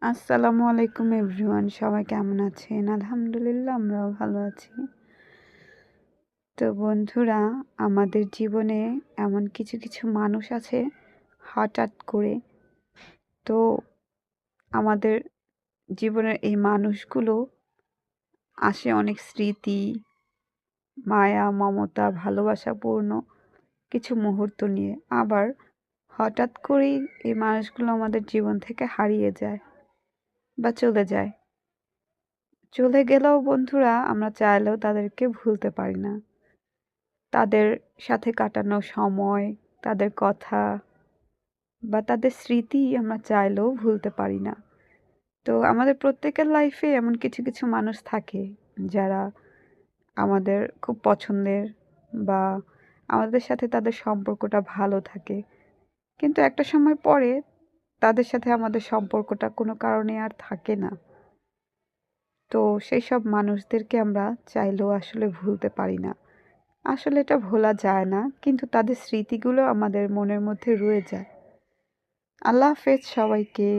আসসালামু আলাইকুম এভরিওয়ান, সবাই কেমন আছেন? আলহামদুলিল্লাহ আমরাও ভালো আছি। তো বন্ধুরা, আমাদের জীবনে এমন কিছু কিছু মানুষ আছে হঠাৎ করে, তো আমাদের জীবনের এই মানুষগুলো আসে অনেক স্মৃতি, মায়া, মমতা, ভালোবাসাপূর্ণ কিছু মুহূর্ত নিয়ে। আবার হঠাৎ করেই এই মানুষগুলো আমাদের জীবন থেকে হারিয়ে যায় বা চলে যায়। চলে গেলেও বন্ধুরা আমরা চাইলেও তাদেরকে ভুলতে পারি না। তাদের সাথে কাটানো সময়, তাদের কথা বা তাদের স্মৃতি আমরা চাইলেও ভুলতে পারি না। তো আমাদের প্রত্যেকের লাইফে এমন কিছু কিছু মানুষ থাকে যারা আমাদের খুব পছন্দের, বা আমাদের সাথে তাদের সম্পর্কটা ভালো থাকে, কিন্তু একটা সময় পরে তাদের সাথে আমাদের সম্পর্কটা কোনো কারণে আর থাকে না। তো সেই সব মানুষদেরকে আমরা চাইলেও আসলে ভুলতে পারি না। আসলে এটা ভোলা যায় না, কিন্তু তাদের স্মৃতিগুলো আমাদের মনের মধ্যে রয়ে যায়। আল্লাহ হাফেজ সবাইকে।